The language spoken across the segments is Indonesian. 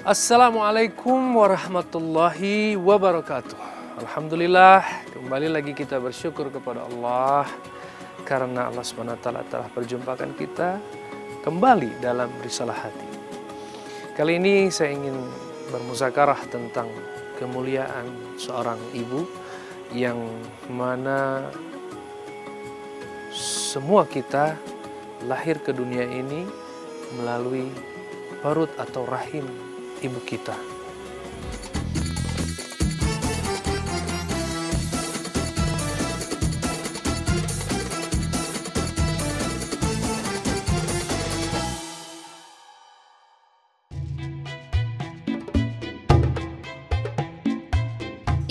Assalamualaikum warahmatullahi wabarakatuh. Alhamdulillah, kembali lagi kita bersyukur kepada Allah karena Allah SWT telah perjumpakan kita kembali dalam Risalah Hati. Kali ini saya ingin bermuzakarah tentang kemuliaan seorang ibu yang mana semua kita lahir ke dunia ini melalui perut atau rahim ibu kita.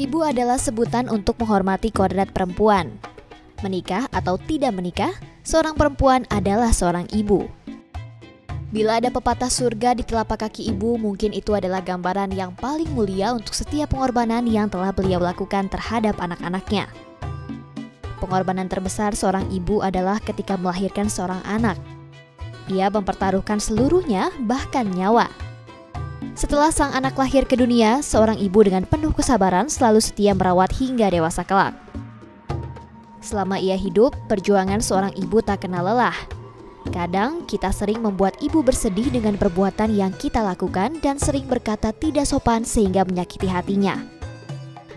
Ibu adalah sebutan untuk menghormati kodrat perempuan. Menikah atau tidak menikah, seorang perempuan adalah seorang ibu. Bila ada pepatah surga di telapak kaki ibu, mungkin itu adalah gambaran yang paling mulia untuk setiap pengorbanan yang telah beliau lakukan terhadap anak-anaknya. Pengorbanan terbesar seorang ibu adalah ketika melahirkan seorang anak. Ia mempertaruhkan seluruhnya, bahkan nyawa. Setelah sang anak lahir ke dunia, seorang ibu dengan penuh kesabaran selalu setia merawat hingga dewasa kelak. Selama ia hidup, perjuangan seorang ibu tak kenal lelah. Kadang kita sering membuat ibu bersedih dengan perbuatan yang kita lakukan dan sering berkata tidak sopan sehingga menyakiti hatinya.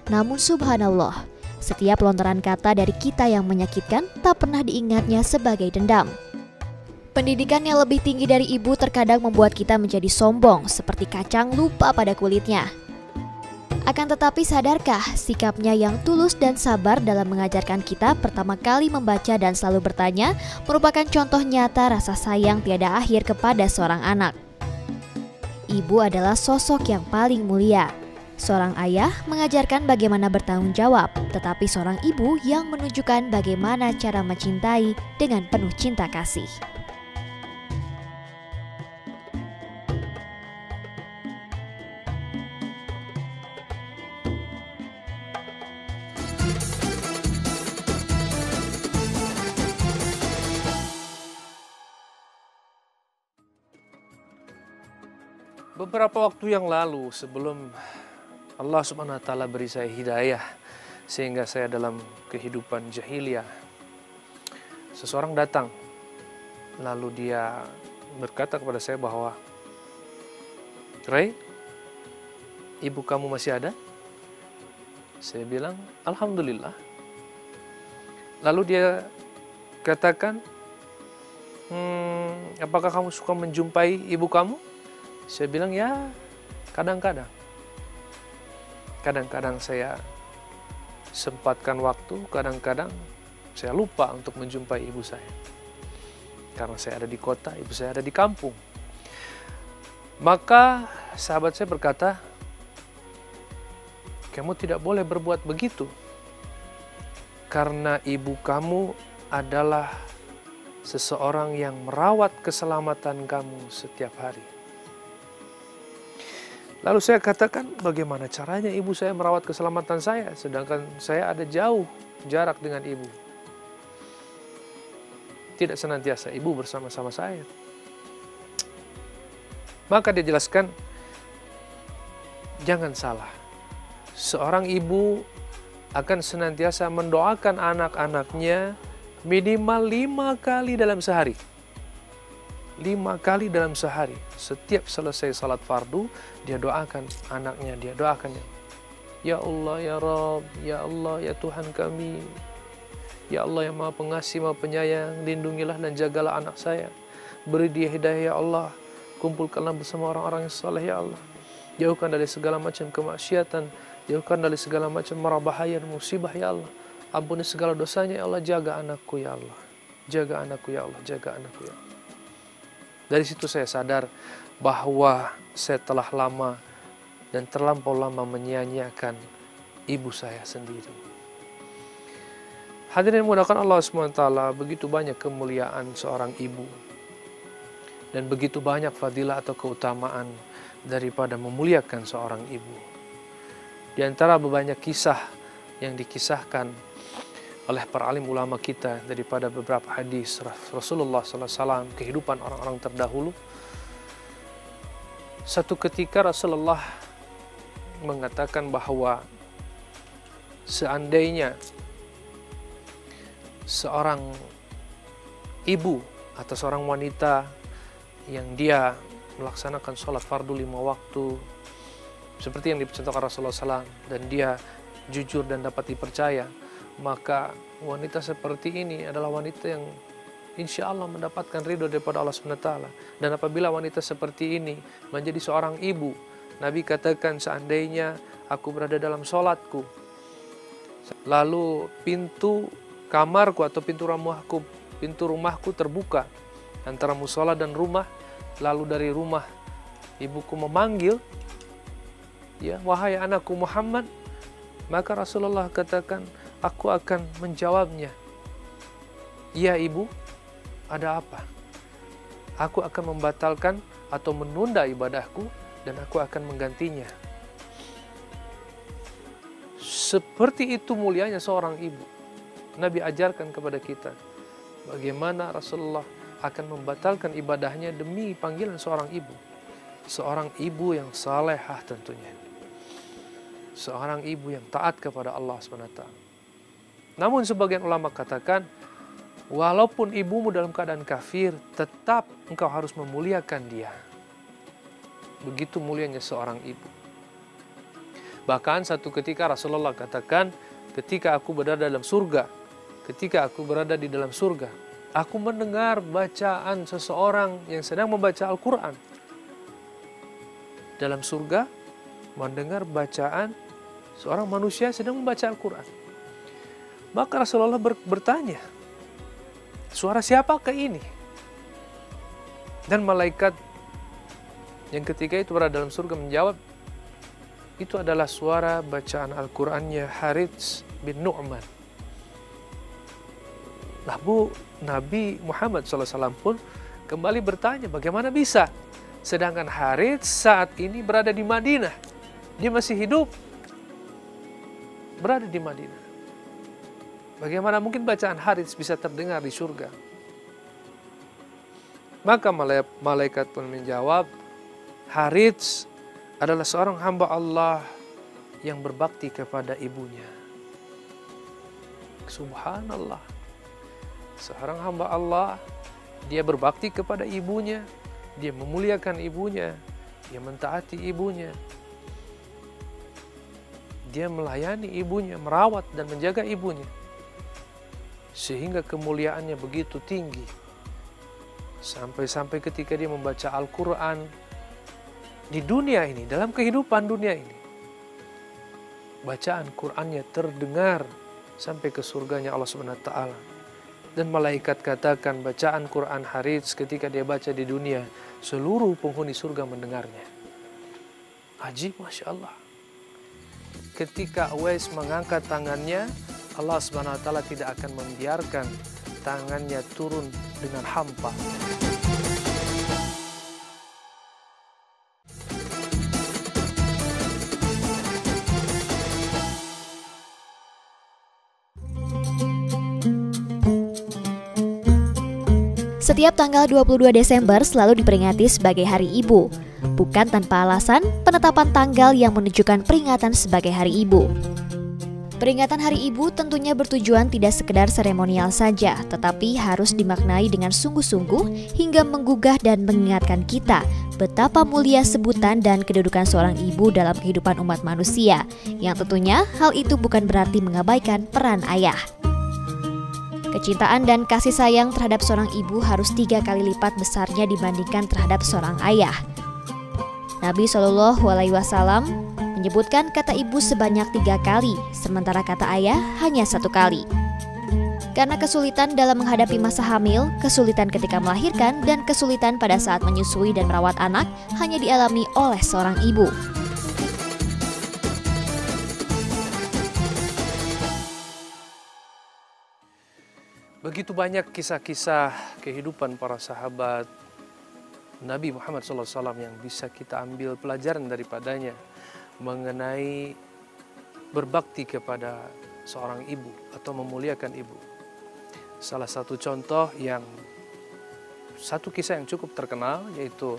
Namun subhanallah, setiap lontaran kata dari kita yang menyakitkan tak pernah diingatnya sebagai dendam. Pendidikan yang lebih tinggi dari ibu terkadang membuat kita menjadi sombong seperti kacang lupa pada kulitnya. Akan tetapi sadarkah sikapnya yang tulus dan sabar dalam mengajarkan kita pertama kali membaca dan selalu bertanya merupakan contoh nyata rasa sayang tiada akhir kepada seorang anak. Ibu adalah sosok yang paling mulia. Seorang ayah mengajarkan bagaimana bertanggung jawab, tetapi seorang ibu yang menunjukkan bagaimana cara mencintai dengan penuh cinta kasih. Beberapa waktu yang lalu sebelum Allah SWT beri saya hidayah sehingga saya dalam kehidupan jahiliyah, seseorang datang lalu dia berkata kepada saya bahwa, "Ray, ibu kamu masih ada?" Saya bilang, "Alhamdulillah." Lalu dia katakan, "Apakah kamu suka menjumpai ibu kamu?" Saya bilang, "Ya, kadang-kadang. Kadang-kadang saya sempatkan waktu, kadang-kadang saya lupa untuk menjumpai ibu saya. Karena saya ada di kota, ibu saya ada di kampung." Maka sahabat saya berkata, "Kamu tidak boleh berbuat begitu. Karena ibu kamu adalah seseorang yang merawat keselamatan kamu setiap hari." Lalu saya katakan, bagaimana caranya ibu saya merawat keselamatan saya, sedangkan saya ada jauh jarak dengan ibu. Tidak senantiasa ibu bersama-sama saya. Maka dia jelaskan, jangan salah. Seorang ibu akan senantiasa mendoakan anak-anaknya minimal 5 kali dalam sehari. 5 kali dalam sehari. Setiap selesai salat fardu, dia doakan anaknya, dia doakannya. Ya Allah, ya Rabb, ya Allah, ya Tuhan kami. Ya Allah yang Maha Pengasih, Maha Penyayang, lindungilah dan jagalah anak saya. Beri dia hidayah ya Allah. Kumpulkanlah bersama orang-orang yang saleh ya Allah. Jauhkan dari segala macam kemaksiatan, jauhkan dari segala macam mara bahaya dan musibah ya Allah. Ampuni segala dosanya ya Allah, jaga anakku ya Allah. Jaga anakku ya Allah, jaga anakku ya Allah. Dari situ saya sadar bahwa saya telah lama dan terlampau lama menyia-nyiakan ibu saya sendiri. Hadirin mudahkan Allah SWT, begitu banyak kemuliaan seorang ibu. Dan begitu banyak fadilah atau keutamaan daripada memuliakan seorang ibu. Di antara banyak kisah yang dikisahkan oleh para alim ulama kita daripada beberapa hadis Rasulullah SAW, kehidupan orang-orang terdahulu, Satu ketika Rasulullah mengatakan bahwa seandainya seorang ibu atau seorang wanita yang dia melaksanakan sholat fardu 5 waktu seperti yang dicontohkan Rasulullah SAW, dan dia jujur dan dapat dipercaya, maka wanita seperti ini adalah wanita yang insya Allah mendapatkan ridho daripada Allah SWT. Dan apabila wanita seperti ini menjadi seorang ibu, Nabi katakan, seandainya aku berada dalam sholatku, lalu pintu kamarku atau pintu rumahku terbuka antara musola dan rumah, lalu dari rumah ibuku memanggil, ya, wahai anakku Muhammad, maka Rasulullah katakan, aku akan menjawabnya, ya ibu, ada apa? Aku akan membatalkan atau menunda ibadahku dan aku akan menggantinya. Seperti itu mulianya seorang ibu. Nabi ajarkan kepada kita bagaimana Rasulullah akan membatalkan ibadahnya demi panggilan seorang ibu. Seorang ibu yang salehah tentunya. Seorang ibu yang taat kepada Allah SWT. Namun sebagian ulama katakan, walaupun ibumu dalam keadaan kafir, tetap engkau harus memuliakan dia. Begitu mulianya seorang ibu. Bahkan satu ketika Rasulullah katakan, ketika aku berada dalam surga, aku mendengar bacaan seseorang yang sedang membaca Al-Quran. Dalam surga, mendengar bacaan seorang manusia sedang membaca Al-Quran. Maka Rasulullah bertanya, suara siapakah ini? Dan malaikat yang ketika itu berada dalam surga menjawab, itu adalah suara bacaan Al-Qurannya Harits bin Nu'man. Lalu Nabi Muhammad SAW pun kembali bertanya, bagaimana bisa? Sedangkan Harits saat ini berada di Madinah. Dia masih hidup, berada di Madinah. Bagaimana mungkin bacaan Harits bisa terdengar di surga? Maka malaikat pun menjawab, Harits adalah seorang hamba Allah yang berbakti kepada ibunya. Subhanallah. Seorang hamba Allah, dia berbakti kepada ibunya, dia memuliakan ibunya, dia mentaati ibunya, dia melayani ibunya, merawat dan menjaga ibunya, sehingga kemuliaannya begitu tinggi. Sampai-sampai ketika dia membaca Al-Quran di dunia ini, dalam kehidupan dunia ini, bacaan Qurannya terdengar sampai ke surganya Allah SWT. Dan malaikat katakan bacaan Quran Harits ketika dia baca di dunia, seluruh penghuni surga mendengarnya. Ajib, Masya Allah. Ketika Uwais mengangkat tangannya, Allah SWT tidak akan membiarkan tangannya turun dengan hampa. Setiap tanggal 22 Desember selalu diperingati sebagai Hari Ibu. Bukan tanpa alasan, penetapan tanggal yang menunjukkan peringatan sebagai Hari Ibu. Peringatan Hari Ibu tentunya bertujuan tidak sekedar seremonial saja, tetapi harus dimaknai dengan sungguh-sungguh hingga menggugah dan mengingatkan kita betapa mulia sebutan dan kedudukan seorang ibu dalam kehidupan umat manusia, yang tentunya hal itu bukan berarti mengabaikan peran ayah. Kecintaan dan kasih sayang terhadap seorang ibu harus 3 kali lipat besarnya dibandingkan terhadap seorang ayah. Nabi SAW menyebutkan kata ibu sebanyak 3 kali, sementara kata ayah hanya 1 kali. Karena kesulitan dalam menghadapi masa hamil, kesulitan ketika melahirkan, dan kesulitan pada saat menyusui dan merawat anak hanya dialami oleh seorang ibu. Begitu banyak kisah-kisah kehidupan para sahabat Nabi Muhammad SAW yang bisa kita ambil pelajaran daripadanya mengenai berbakti kepada seorang ibu atau memuliakan ibu. Salah satu contoh satu kisah yang cukup terkenal yaitu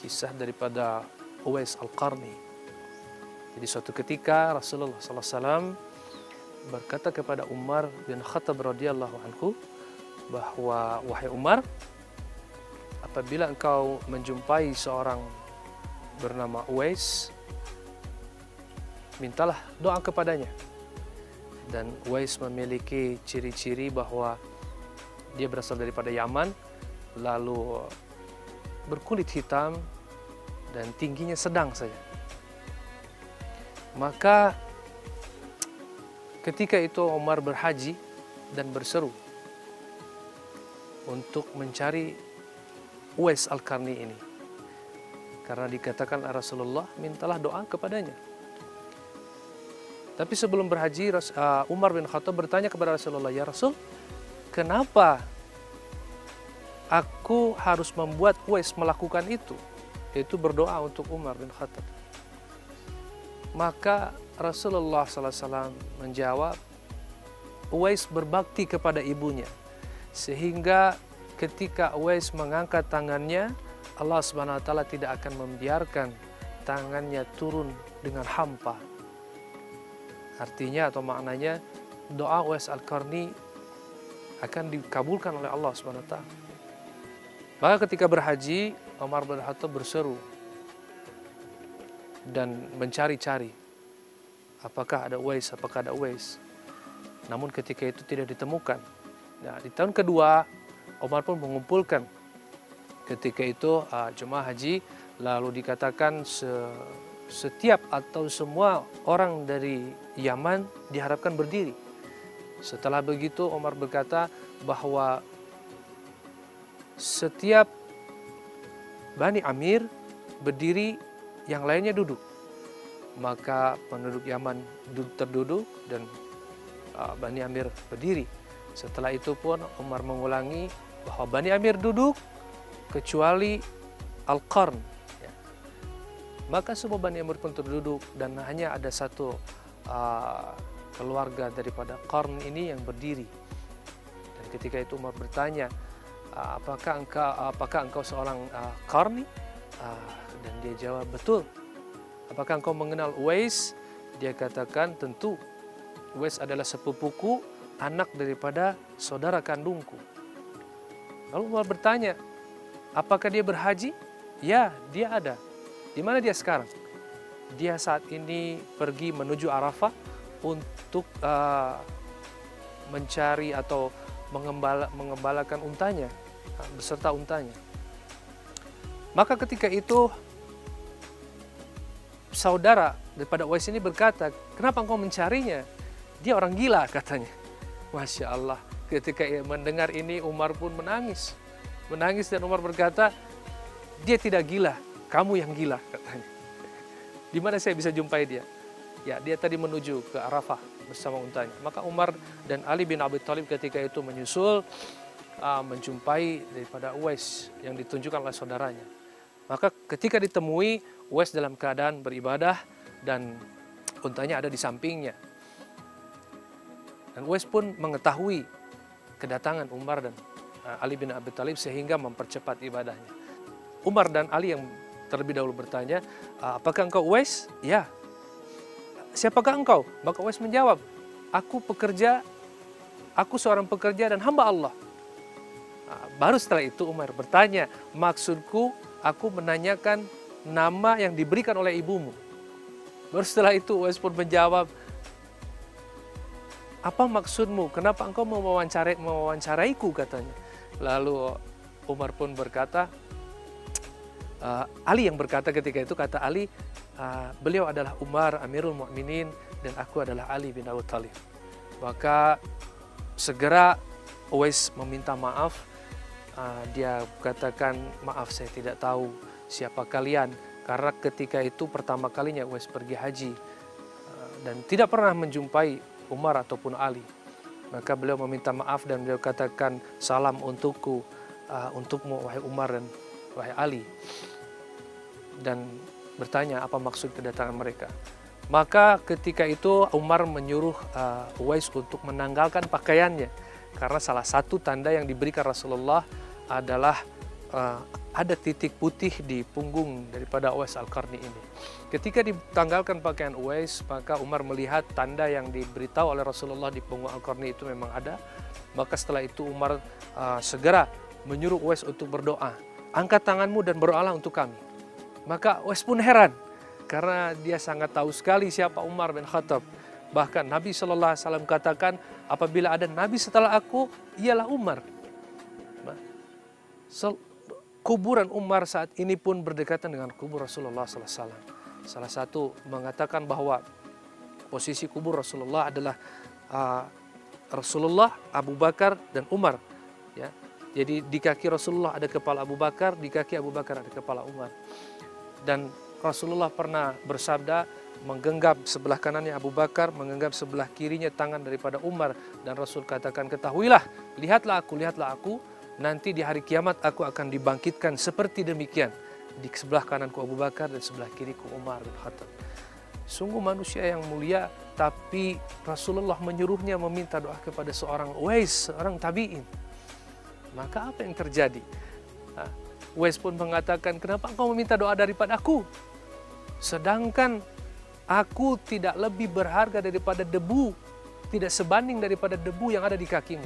kisah daripada Uwais Al-Qarni. Jadi suatu ketika Rasulullah SAW berkata kepada Umar bin Khattab radhiyallahu anhu bahwa, wahai Umar, apabila engkau menjumpai seorang bernama Uwais, mintalah doa kepadanya. Dan Uwais memiliki ciri-ciri bahwa dia berasal daripada Yaman, lalu berkulit hitam dan tingginya sedang saja. Maka ketika itu Umar berhaji dan berseru untuk mencari Uwais Al-Qarni ini. Karena dikatakan Rasulullah, mintalah doa kepadanya. Tapi sebelum berhaji, Umar bin Khattab bertanya kepada Rasulullah, ya Rasul, kenapa aku harus membuat Uwais melakukan itu? Yaitu berdoa untuk Umar bin Khattab. Maka Rasulullah SAW menjawab, Uwais berbakti kepada ibunya, sehingga ketika Uwais mengangkat tangannya, Allah Subhanahu wa taala tidak akan membiarkan tangannya turun dengan hampa. Artinya atau maknanya, doa Uwais Al-Qarni akan dikabulkan oleh Allah Subhanahu wa taala. Maka ketika berhaji, Umar bin Khattab berseru dan mencari-cari apakah ada Uwais. Namun ketika itu tidak ditemukan. Nah, di tahun kedua Umar pun mengumpulkan ketika itu jemaah haji, lalu dikatakan setiap atau semua orang dari Yaman diharapkan berdiri. Setelah begitu Umar berkata bahwa setiap Bani Amir berdiri, yang lainnya duduk. Maka penduduk Yaman terduduk dan Bani Amir berdiri. Setelah itu pun Umar mengulangi bahwa Bani Amir duduk kecuali Al-Qarn. Ya. Maka semua Bani Amir pun terduduk dan hanya ada satu keluarga daripada Qarn ini yang berdiri. Dan ketika itu Umar bertanya, apakah engkau seorang Qarni? Dan dia jawab, betul. Apakah engkau mengenal Uwais? Dia katakan, tentu. Uwais adalah sepupuku, anak daripada saudara kandungku. Lalu Umar bertanya, apakah dia berhaji? Ya, dia ada. Di mana dia sekarang? Dia saat ini pergi menuju Arafah untuk mencari atau mengembalakan untanya, beserta untanya. Maka ketika itu saudara daripada Uwais ini berkata, kenapa engkau mencarinya? Dia orang gila, katanya. Masya Allah, ketika mendengar ini Umar pun menangis. Menangis dan Umar berkata, dia tidak gila, kamu yang gila, katanya. Di mana saya bisa jumpai dia? Ya, dia tadi menuju ke Arafah bersama untanya. Maka Umar dan Ali bin Abi Thalib ketika itu menyusul menjumpai daripada Uwais yang ditunjukkan oleh saudaranya. Maka ketika ditemui, Uwais dalam keadaan beribadah dan untanya ada di sampingnya. Dan Uwais pun mengetahui kedatangan Umar dan Ali bin Abi Thalib sehingga mempercepat ibadahnya. Umar dan Ali yang terlebih dahulu bertanya, apakah engkau Uwais? Ya. Siapakah engkau? Maka Uwais menjawab, aku seorang pekerja dan hamba Allah. Baru setelah itu Umar bertanya, maksudku aku menanyakan nama yang diberikan oleh ibumu. Baru setelah itu Uwais pun menjawab, apa maksudmu? Kenapa engkau mewawancaraiku, katanya. Lalu Umar pun berkata, Ali yang berkata ketika itu, kata Ali, beliau adalah Umar Amirul Mukminin dan aku adalah Ali bin Abi Thalib. Maka segera Uwais meminta maaf. Dia katakan, maaf saya tidak tahu siapa kalian, karena ketika itu pertama kalinya Uwais pergi haji dan tidak pernah menjumpai Umar ataupun Ali. Maka beliau meminta maaf dan beliau katakan, salam untukmu wahai Umar dan wahai Ali. Dan bertanya apa maksud kedatangan mereka. Maka ketika itu Umar menyuruh Uwais untuk menanggalkan pakaiannya, karena salah satu tanda yang diberikan Rasulullah adalah ada titik putih di punggung daripada Uwais Al-Qarni ini. Ketika ditanggalkan pakaian Uwais, maka Umar melihat tanda yang diberitahu oleh Rasulullah di punggung Al-Qarni itu memang ada. Maka setelah itu Umar segera menyuruh Uwais untuk berdoa. Angkat tanganmu dan berdoalah untuk kami. Maka Uwais pun heran, karena dia sangat tahu sekali siapa Umar bin Khattab. Bahkan Nabi SAW katakan, apabila ada Nabi setelah aku, ialah Umar. Kuburan Umar saat ini pun berdekatan dengan kubur Rasulullah SAW. Salah satu mengatakan bahwa posisi kubur Rasulullah adalah Rasulullah, Abu Bakar, dan Umar. Ya. Jadi di kaki Rasulullah ada kepala Abu Bakar, di kaki Abu Bakar ada kepala Umar. Dan Rasulullah pernah bersabda, menggenggam sebelah kanannya Abu Bakar, menggenggam sebelah kirinya tangan daripada Umar. Dan Rasul katakan, ketahuilah, lihatlah aku, nanti di hari kiamat aku akan dibangkitkan seperti demikian. Di sebelah kananku Abu Bakar dan sebelah kiriku Umar bin Khattab. Sungguh manusia yang mulia, tapi Rasulullah menyuruhnya meminta doa kepada seorang Uwais, seorang tabi'in. Maka apa yang terjadi? Uwais pun mengatakan, kenapa engkau meminta doa daripada aku? Sedangkan aku tidak lebih berharga daripada debu, tidak sebanding daripada debu yang ada di kakimu.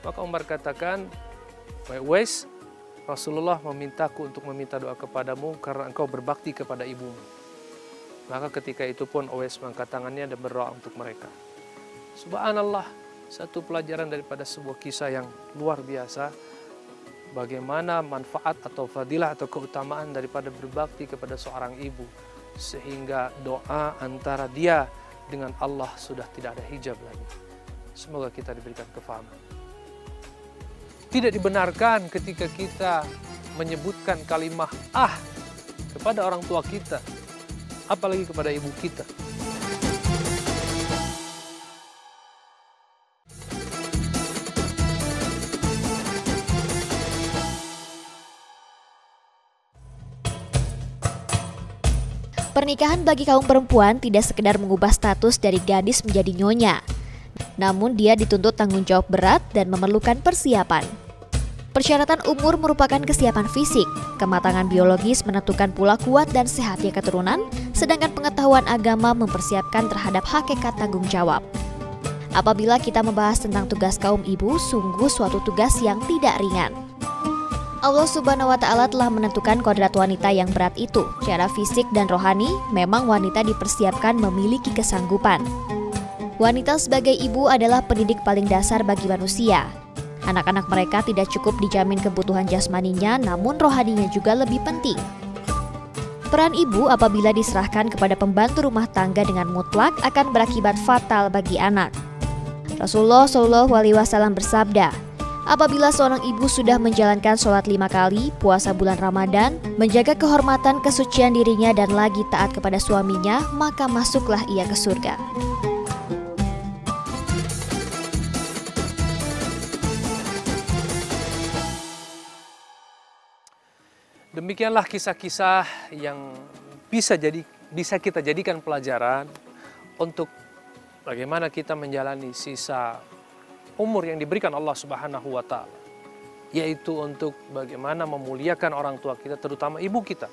Maka Umar katakan, Uwais, Rasulullah memintaku untuk meminta doa kepadamu karena engkau berbakti kepada ibumu. Maka ketika itu pun Uwais mengangkat tangannya dan berdoa untuk mereka. Subhanallah, satu pelajaran daripada sebuah kisah yang luar biasa. Bagaimana manfaat atau fadilah atau keutamaan daripada berbakti kepada seorang ibu. Sehingga doa antara dia dengan Allah sudah tidak ada hijab lagi. Semoga kita diberikan kefahaman. Tidak dibenarkan ketika kita menyebutkan kalimat kepada orang tua kita, apalagi kepada ibu kita. Pernikahan bagi kaum perempuan tidak sekedar mengubah status dari gadis menjadi nyonya. Namun dia dituntut tanggung jawab berat dan memerlukan persiapan. Persyaratan umur merupakan kesiapan fisik, kematangan biologis menentukan pula kuat dan sehatnya keturunan, sedangkan pengetahuan agama mempersiapkan terhadap hakikat tanggung jawab. Apabila kita membahas tentang tugas kaum ibu, sungguh suatu tugas yang tidak ringan. Allah Subhanahu wa Ta'ala telah menentukan kodrat wanita yang berat itu. Secara fisik dan rohani, memang wanita dipersiapkan memiliki kesanggupan. Wanita sebagai ibu adalah pendidik paling dasar bagi manusia. Anak-anak mereka tidak cukup dijamin kebutuhan jasmaninya, namun rohaninya juga lebih penting. Peran ibu apabila diserahkan kepada pembantu rumah tangga dengan mutlak akan berakibat fatal bagi anak. Rasulullah SAW bersabda, apabila seorang ibu sudah menjalankan sholat 5 kali, puasa bulan Ramadan, menjaga kehormatan kesucian dirinya dan lagi taat kepada suaminya, maka masuklah ia ke surga. Demikianlah kisah-kisah yang bisa kita jadikan pelajaran untuk bagaimana kita menjalani sisa umur yang diberikan Allah Subhanahu wa Ta'ala, yaitu untuk bagaimana memuliakan orang tua kita, terutama ibu kita.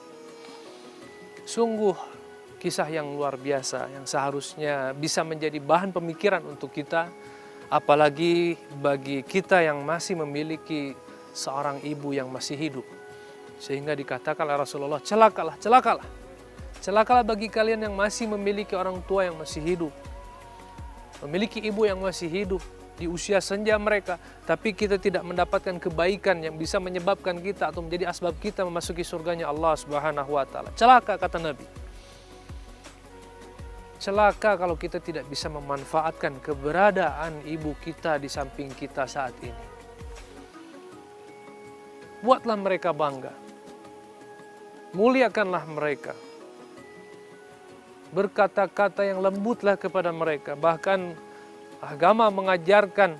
Sungguh kisah yang luar biasa yang seharusnya bisa menjadi bahan pemikiran untuk kita, apalagi bagi kita yang masih memiliki seorang ibu yang masih hidup. Sehingga dikatakan oleh Rasulullah, celakalah bagi kalian yang masih memiliki orang tua yang masih hidup, memiliki ibu yang masih hidup di usia senja mereka, tapi kita tidak mendapatkan kebaikan yang bisa menyebabkan kita atau menjadi asbab kita memasuki surganya Allah Subhanahu wa Ta'ala. Celaka, kata Nabi. Celaka kalau kita tidak bisa memanfaatkan keberadaan ibu kita di samping kita saat ini. Buatlah mereka bangga. Muliakanlah mereka. Berkata-kata yang lembutlah kepada mereka. Bahkan agama mengajarkan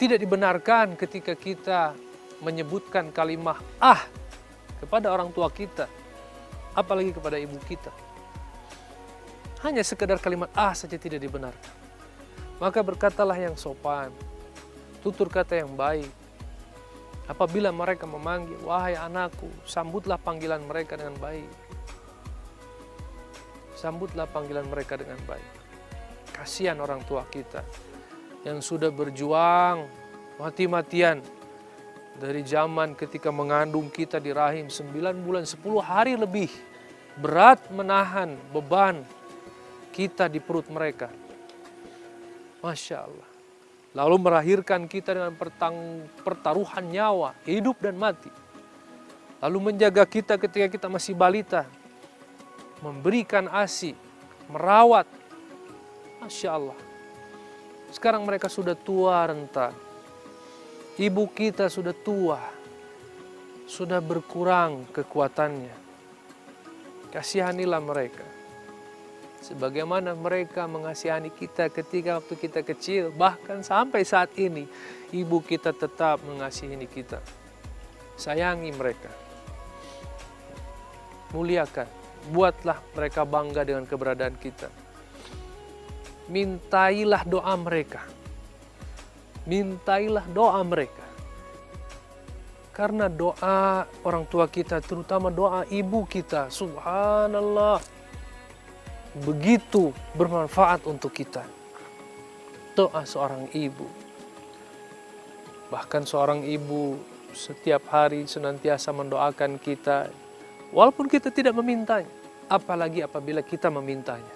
tidak dibenarkan ketika kita menyebutkan kalimat kepada orang tua kita, apalagi kepada ibu kita. Hanya sekedar kalimat saja tidak dibenarkan. Maka berkatalah yang sopan, tutur kata yang baik. Apabila mereka memanggil, wahai anakku, sambutlah panggilan mereka dengan baik. Sambutlah panggilan mereka dengan baik. Kasihan orang tua kita yang sudah berjuang mati-matian dari zaman ketika mengandung kita di rahim 9 bulan 10 hari lebih. Berat menahan beban kita di perut mereka. Masya Allah. Lalu melahirkan kita dengan pertaruhan nyawa, hidup dan mati. Lalu menjaga kita ketika kita masih balita. Memberikan ASI, merawat. Masya Allah. Sekarang mereka sudah tua renta. Ibu kita sudah tua. Sudah berkurang kekuatannya. Kasihanilah mereka. Sebagaimana mereka mengasihani kita ketika waktu kita kecil. Bahkan sampai saat ini, ibu kita tetap mengasihani kita. Sayangi mereka. Muliakan. Buatlah mereka bangga dengan keberadaan kita. Mintailah doa mereka. Mintailah doa mereka. Karena doa orang tua kita, terutama doa ibu kita, subhanallah, begitu bermanfaat untuk kita. Doa seorang ibu. Bahkan seorang ibu setiap hari senantiasa mendoakan kita, walaupun kita tidak memintanya, apalagi apabila kita memintanya.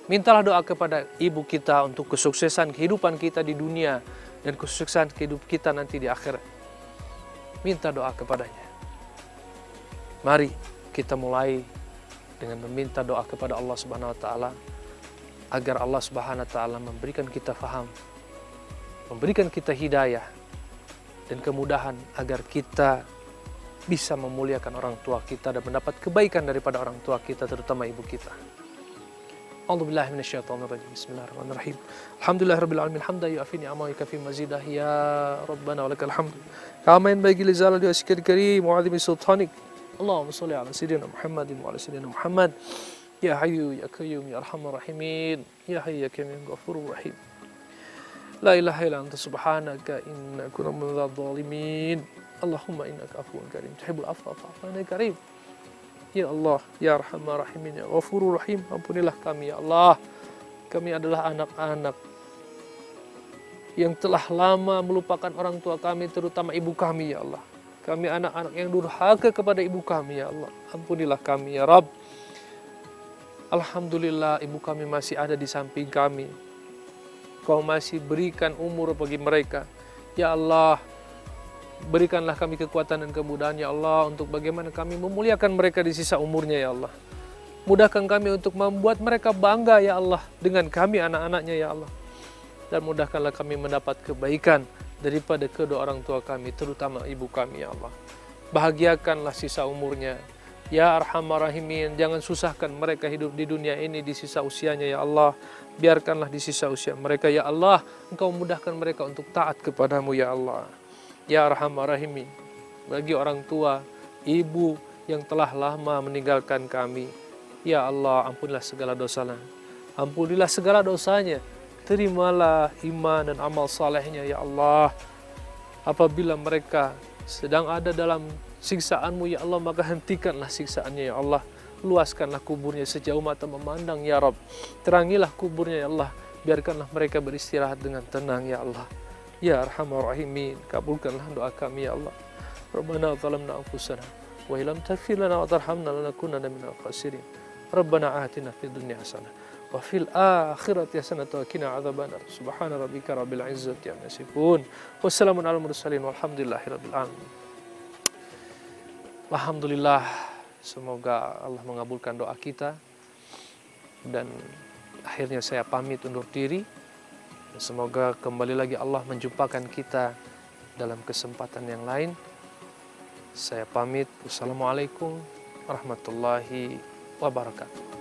Mintalah doa kepada ibu kita untuk kesuksesan kehidupan kita di dunia dan kesuksesan kehidupan kita nanti di akhirat. Minta doa kepadanya. Mari kita mulai dengan meminta doa kepada Allah Subhanahu wa taala agar Allah Subhanahu wa taala memberikan kita faham, memberikan kita hidayah dan kemudahan agar kita bisa memuliakan orang tua kita dan mendapat kebaikan daripada orang tua kita, terutama ibu kita. A'udzubillahi minasyaitonirrajim. Bismillahirrahmanirrahim. Alhamdulillahirabbil alamin hamdan yu'afi ni'amahu wa yukafi mazidah ya rabbana wa lakal hamd. Kama yanbaghi li jalali wajhikal karim wa 'azimi sultanik. Allahumma shalli ala sayyidina Muhammadin wa ala sayyidina Muhammad. Ya hayyu ya qayyum ya arhamar rahimin. Ya hayyu ya qayyum ghafurur rahim. La ilaha illa anta subhanaka inna kunna minadh dhalimin. Allahumma innaka afuwun karim tuhibbul afwa fa'fu anna karim. Ya Allah, ya Arhamar Rahimin, ya Ghafurur Rahim, ampunilah kami ya Allah. Kami adalah anak-anak yang telah lama melupakan orang tua kami, terutama ibu kami ya Allah. Kami anak-anak yang durhaka kepada ibu kami ya Allah. Ampunilah kami ya Rabb. Alhamdulillah ibu kami masih ada di samping kami. Kau masih berikan umur bagi mereka. Ya Allah, berikanlah kami kekuatan dan kemudahan ya Allah untuk bagaimana kami memuliakan mereka di sisa umurnya ya Allah. Mudahkan kami untuk membuat mereka bangga ya Allah dengan kami anak-anaknya ya Allah. Dan mudahkanlah kami mendapat kebaikan daripada kedua orang tua kami, terutama ibu kami ya Allah. Bahagiakanlah sisa umurnya. Ya Arhamar Rahimin, jangan susahkan mereka hidup di dunia ini di sisa usianya ya Allah. Biarkanlah di sisa usia mereka ya Allah, Engkau mudahkan mereka untuk taat kepadamu ya Allah. Ya Arhamar Rahimin, bagi orang tua, ibu yang telah lama meninggalkan kami, ya Allah ampunilah segala dosanya. Ampunilah segala dosanya. Terimalah iman dan amal salehnya ya Allah. Apabila mereka sedang ada dalam siksaanmu ya Allah, maka hentikanlah siksaannya ya Allah. Luaskanlah kuburnya sejauh mata memandang ya Rabb. Terangilah kuburnya ya Allah. Biarkanlah mereka beristirahat dengan tenang ya Allah. Ya Arhamar Rahimin, kabulkanlah doa kami ya Allah. Rabbana zalamna anfusana wa illam taghfir lana wa tarhamna lanakunanna minal khasirin. Rabbana atina fid dunya hasanah wa fil akhirati hasanah wa qina adzabannar. Subhana rabbika rabbil izzati amma yasifun. Wassalamun alal mursalin walhamdulillahi rabbil alamin. Alhamdulillah, semoga Allah mengabulkan doa kita. Dan akhirnya saya pamit undur diri. Semoga kembali lagi Allah menjumpakan kita dalam kesempatan yang lain. Saya pamit. Wassalamualaikum warahmatullahi wabarakatuh.